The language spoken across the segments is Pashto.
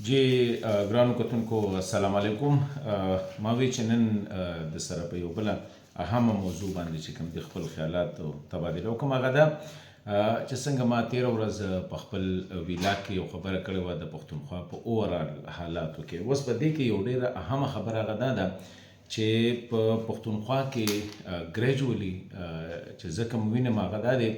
جی ګرانو کتونکو السلام علیکم. ما وی چې نن د سره په یو بله اهمه موضوع باندې چې کوم د خپل خیالات او تبادله وکړم هغه ده چې څنګه ما تېره ورځ په خپل ویلا کې یو خبره کړې وه د پښتونخوا په اوورال حالاتو کې. اوس په دې کې یو ډېره اهمه خبره هغه دا ده چې په پښتونخوا کې ګریجولي چې زه کوم وینم هغه دا دی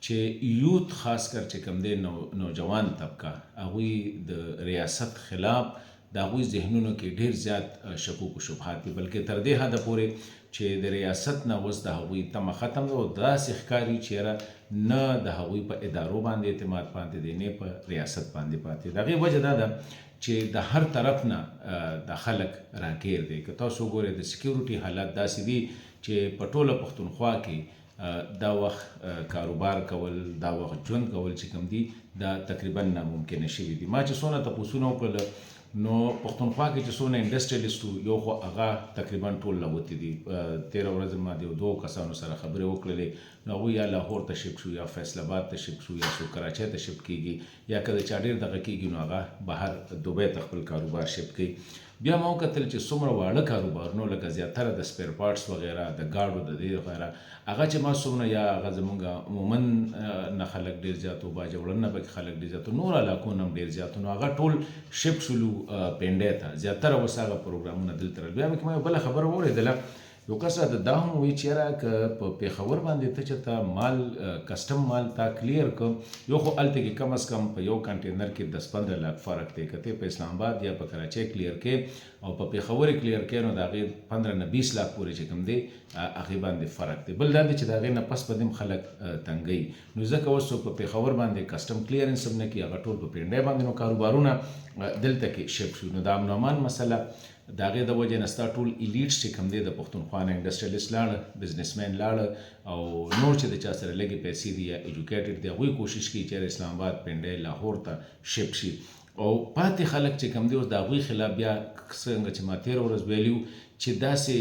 چې یوت خاص کر چې کوم دی نوجوان طبقه هغوی د ریاست خلاف د هغوی ذهنونو کې ډیر زیات شکوک و شبهات دي، بلکې تر دې حده پورې چې د ریاست نه اوس د هغوی تمه ختم ده او داسې ښکاري چې نه د هغوی په ادارو باندې اعتماد پاتې دی نه په ریاست باندې پاتې. د هغې وجه دا ده چې د هر طرف نه د خلک راګیر دی. که تاسو وګورئ د سکیورټي حالات داسې دي چې په ټوله پښتونخوا کې دا وخت کاروبار کول، دا وخت ژوند کول چې کوم دي دا تقریبا ناممکنه شوي دي. ما چې څونه تپوسونه وکړل نو پښتونخوا کې چې څونه انډسټریلیسټ یو خو هغه تقریبا ټول راوتي دي. تېره ورځ ما د یو دوو کسانو سره خبرې وکړلې نو هغوی یا لاهور ته شفټ شو یا فیصل آباد ته شفټ شو یا څوک کراچۍ ته شفټ کېږي یا که د چا ډېر دغه کېږي نو هغه بهر دوبۍ ته خپل کاروبار شفټ کوي. بیا ما وکتل چې څومره واړه کاروبارونه لکه زیاتره د سپیر پارټس وغیره د ګاډو د دې وغیره هغه چې ما څومره یا هغه زمونږ عموما نه خلک ډېر زیات و باجوړن نه پکې خلک ډېر زیات و نور علاقو نه هم ډېر زیات نو هغه ټول شفټ شولو پنډۍ ته. زیاتره اوس هغه پروګرامونه دلته رال. بیا مې ما یو بله خبره واورېدله یو کس راته دا هم وایي چې یاره که په پېښور باندې ته چې ته مال کسټم مال تا کلیر که یو خو هلته کې کم از کم په یو کنټینر کې 10-15 لاک فرق دی. که ته په اسلام آباد یا په کراچۍ کلیر کې او په پېښور یې کلیر کې نو د هغې 15 نه 20 لاک پورې چې کوم دی هغې باندې فرق دی. بل دا دی چې د هغې نه پس په دې هم خلک تنګوي نو ځکه اوس څوک په پېښور باندې کسټم کلیرنس هم نه کوي، هغه ټول په پنډۍ باندې نو کاروبارونه دلته کې شفټ شو. نو د امن امان مسله د هغې د وجې نه ستا ټول ایلیټس چې کوم دی د پښتونخوا نه انډسټریلیسټ لاړه، بزنسمین لاړه او نور چې د چا سره لږې پیسې دي یا ایجوکیټډ دي هغوی کوشش کوي چې اسلام آباد پنډۍ لاهور ته شفټ شي او پاتې خلک چې کوم دی اوس د هغوی خلاف بیا څنګه چې ما تېره ورځ ویلي چې داسې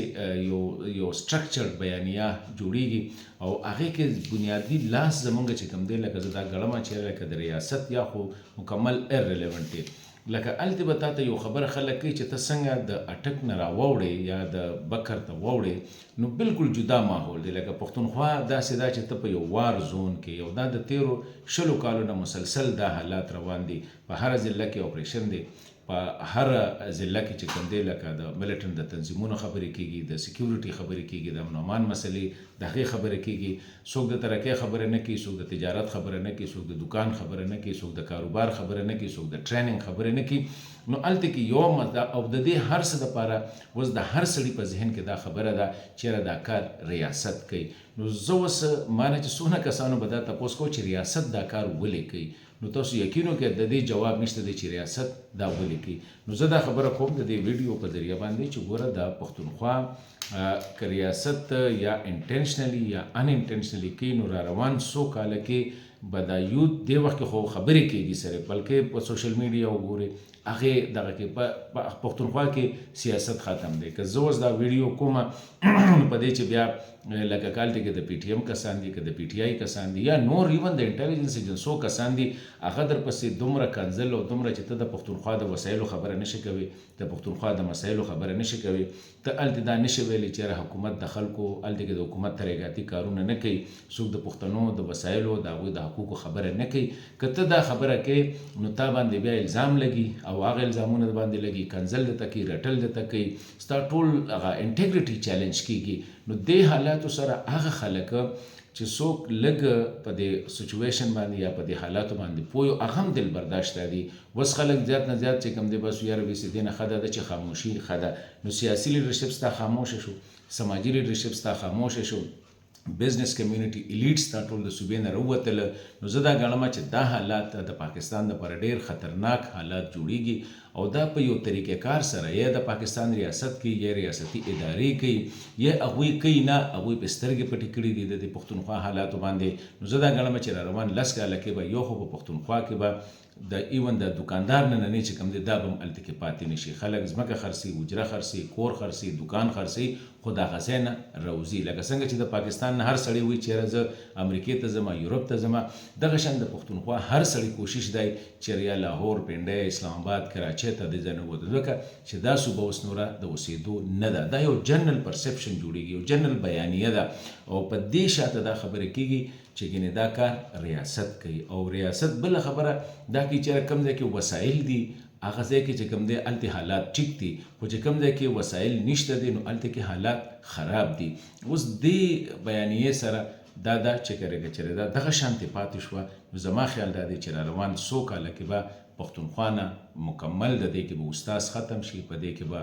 یو سټرکچرډ بیانیه جوړیږي او هغې کې بنیادي لاس زمونږ چې کوم دی لکه زه دا ګڼمه چې لکه د ریاست یا خو مکمل ایرریلیونټ دی. لکه هلته به تا ته یو خبره خلک کوي چې ته څنګه د اټک نه راووړې یا د بکر ته ووړې نو بالکل جدا ماحول دی. لکه پښتونخوا داسې دا چې ته په یو وار زون کې یو دا د تیرو 20 کالو نه مسلسل دا حالات روان دي. په هره ضلع کې اپریشن دی، په هر ضلع کې چې کوم دی لکه د ملیټنټ د تنظیمونو خبرې کېږي، د سکیورټي خبرې کېږي، د امن امان مسلې د هغې خبرې کېږي. څوک د ترقۍ خبره نه کوي، څوک د تجارت خبره نه کوي، څوک د دکان خبره نه کوي، څوک د کاروبار خبره نه کوي، څوک د ټریننګ خبرې نه کوي. نو هلته کې یو او د دې هر څه دپاره اوس د هر سړي په ذهن کې دا خبره ده چېرې دا کار ریاست کوي. نو زه اوس ما نه چې څونه کسانو به دا تپوس کوو چې ریاست دا کار ولې کوي نو تاسو یقین وکړئ د دې جواب نشته دی چې ریاست دا ولې کوي. نو زه دا خبره کوم د دې ویډیو په ذریعه باندې چې ګوره دا پښتونخوا که ریاست یا انټینشنلی یا ان انټینشنلی کوي نو را روان 100 کاله کې به دا یوت دې وخت کې خو خبرې کېږي سره بلکې په سوشل میډیا وګورئ هغې دغه کې په پښتونخوا کې سیاست ختم دی. که زه اوس دا ویډیو کومه په دې چې بیا لکه کالټې کې د پی ټي ایم کسان دي که د پی ټي آی کسان دي یا نور ایون د انټیلیجنس ایجنسو کسان دي هغه در پسې دومره کنځل او دومره چې ته د پښتونخوا د وسایلو خبره نشي کوي، د پښتونخوا د مسایلو خبره نشي کوي، ته هلته دا نشي ویلی چې حکومت د خلکو هلته کې د حکومت ترېګاتي کارونه نه کوي، څوک د پښتنو د وسایلو د هغوی د حقوقو خبره نه کوي. که ته دا خبره کوې نو تا باندې بیا الزام لګي او هغه الزامونه د باندې لګي، کنځل درته کوي، رټل درته کوي، ستا ټول هغه انټیګریټي چیلنج کېږي. نو دې حالاتو سره هغه خلک چې څوک لږ په دې سچویشن باندې یا په دې حالاتو باندې پوه هغه هم دل برداشته دي. اوس خلک زیات نه زیات چې کوم دی بس یاره ویسې دې نه ښه ده چې خاموشي ښه ده. نو سیاسي لیډرشپ ستا خاموشه شو، سماجي لیډرشپ ستا خاموشه شو، بزنس کمیونټي ایلیټس دا ټول د صوبې نه راووتله. نو زه دا ګڼمه چې دا حالات د پاکستان دپاره ډېر خطرناک حالات جوړیږي او دا په یو طریقې کار سره یا د پاکستان ریاست کوي یا ریاستي ادارې کوي یا هغوی کوي نه هغوی په سترګې پټې کړي دي د پښتونخوا حالاتو باندې. نو زه دا ګڼمه چې را روان 10 کاله کې به یو خو په پښتونخوا کې به د ایون د دکاندار نننی چې کوم دی دا به هم هلته کې پاتې نه شي. خلک ځمکه خرڅي، حجره خرڅي، کور خرڅي، دکان خرڅي، خو د هغه ځای نه راوځي. لکه څنګه چې د پاکستان نه هر سړی وایي چېرې زه امریکې ته ځم، یورپ ته ځم، دغه شان د پښتونخوا هر سړی کوشش دی چېرې یا لاهور، پنډۍ، اسلام آباد، کراچۍ ته د ځای نه ووتو، ځکه چې دا صوبه اوس نوره د اوسېدو نه ده. دا یو جنرل پرسپشن جوړېږي، یو جنرل بیانیه ده، او په دې شاته دا خبرې کېږي چې ګینې دا کار ریاست کوي. او ریاست بله خبره دا کوي چې کوم ځای کې وسایل دي هغه ځای کې چې کوم دی هلته حالات ټیک دي، خو چې کوم ځای کې وسایل نشته دي نو هلته کې حالات خراب دي. اوس دې بیانیې سره دا چې چېرې دا دغه شانتې پاتې شوه، نو زما خیال دا دی چې را روان څو کاله کې به پښتونخوا نه مکمل د دې کې به استاذ ختم شي، په دې کې به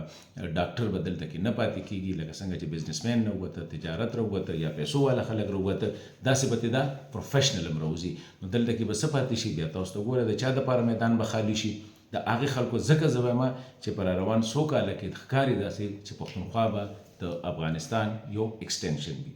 ډاکټر به دلته کې نه پاتې کېږي، لکه څنګه چې بزنسمین راووته، تجارت راووته، یا پیسو والا خلک راووته، داسې به دا پروفیشنل هم راوځي. نو دلته کې به څه پاتې شي؟ بیا تاسو ته ګوره د چا دپاره میدان به خالي شي؟ د هغې خلکو ځکه زه وایم چې په را روان څو کاله کې ښکاري داسې چې پښتونخوا به د افغانستان یو ایکسټینشن وي.